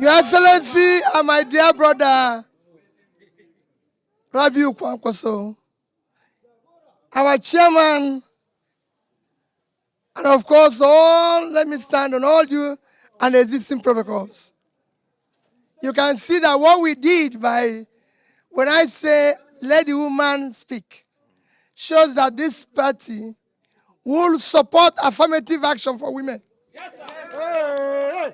Your Excellency and my dear brother, Obi and Kwankwaso, our chairman, and of course, let me stand on all you and existing protocols. You can see that what we did by, when I say let the woman speak, shows that this party will support affirmative action for women. Yes, sir.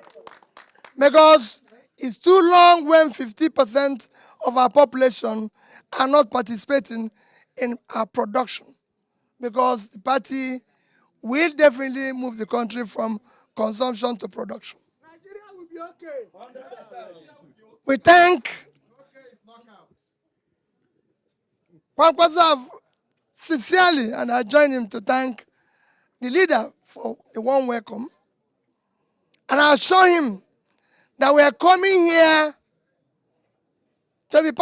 Because it's too long when 50% of our population are not participating in our production. Because the party will definitely move the country from consumption to production. Nigeria will be okay. 100%. We thank Kwankwaso sincerely, and I join him to thank the leader for a warm welcome. And I assure him that we are coming here to be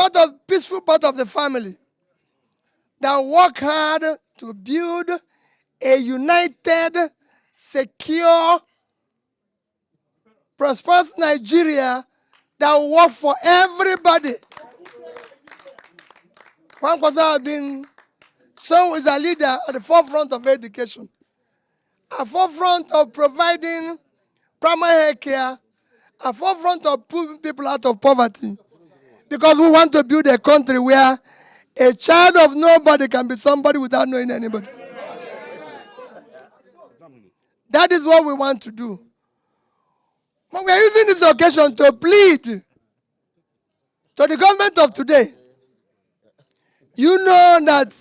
peaceful part of the family that work hard to build a united, secure, prosperous Nigeria that will work for everybody. Kwankwaso has been so is a leader at the forefront of education, at the forefront of providing primary health care, at the forefront of pulling people out of poverty. Because we want to build a country where a child of nobody can be somebody without knowing anybody. That is what we want to do. But we are using this occasion to plead to the government of today. You know that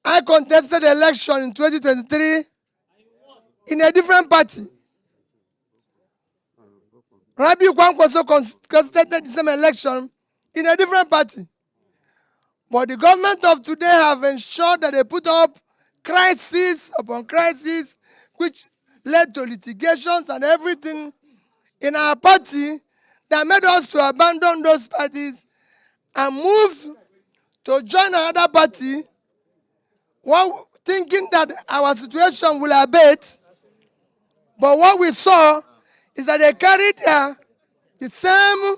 I contested the election in 2023 in a different party. Obi and Kwankwaso contested the same election in a different party. But the government of today have ensured that they put up crisis upon crisis, which led to litigations and everything in our party that made us to abandon those parties and move to join another party, while thinking that our situation will abate. But what we saw is that they carried the same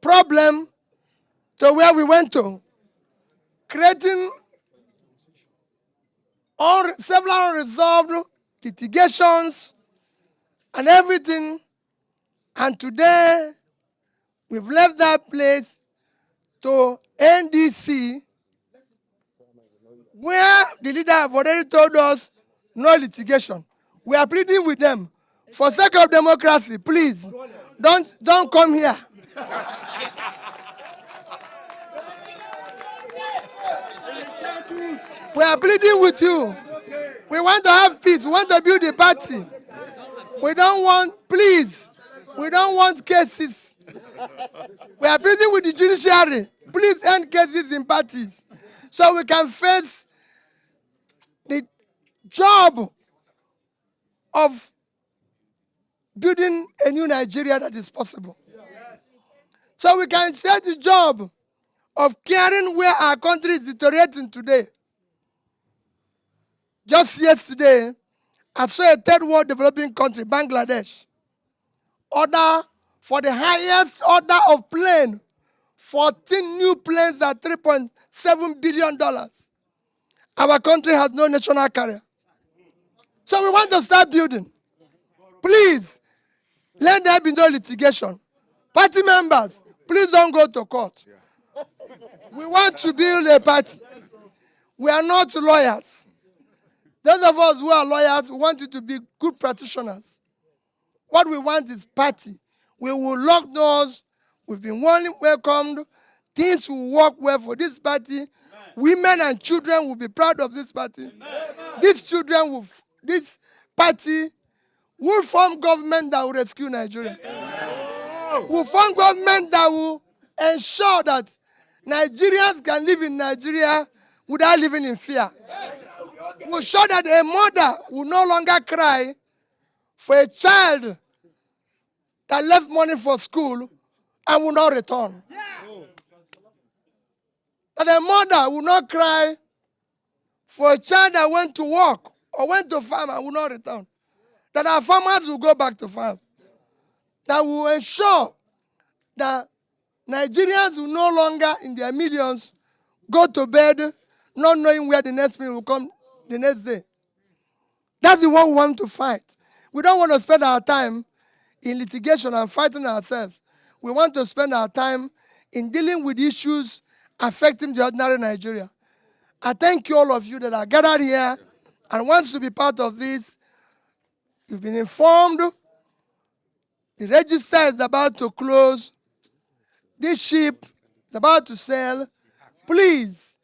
problem to where we went to, creating several unresolved litigations and everything. And today, we've left that place to NDC, where the leader have already told us no litigation. We are pleading with them. For sake of democracy, please, don't come here. We are pleading with you. We want to have peace. We want to build a party. We don't want, please, we don't want cases. We are pleading with the judiciary. Please end cases in parties so we can face the job of building a new Nigeria that is possible. So we can share the job of caring where our country is deteriorating today. Just yesterday, I saw a third world developing country, Bangladesh, order for the highest order of plane, 14 new planes at $3.7 billion. Our country has no national carrier. So we want to start building. Please, let there be no litigation. Party members, please don't go to court. We want to build a party. We are not lawyers. Those of us who are lawyers, we want you to be good practitioners. What we want is party. We will lock doors. We've been warmly welcomed. Things will work well for this party. Women and children will be proud of this party. These party will form government that will rescue Nigeria. Will form government that will ensure that Nigerians can live in Nigeria without living in fear. Will show that a mother will no longer cry for a child that left money for school and will not return. That a mother will not cry for a child that went to work or went to farm and will not return. That our farmers will go back to farm. that will ensure that Nigerians will no longer, in their millions, go to bed not knowing where the next meal will come the next day. That's the one we want to fight. We don't want to spend our time in litigation and fighting ourselves. We want to spend our time in dealing with issues affecting the ordinary Nigeria. I thank you, all of you that are gathered here and wants to be part of this. You've been informed. The register is about to close. This ship is about to sail. Please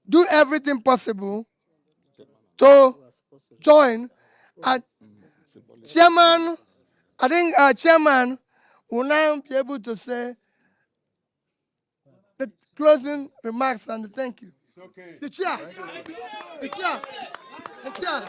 do everything possible to join. Chairman, I think our chairman will now be able to say the closing remarks and thank you. It's okay. The chair. The chair.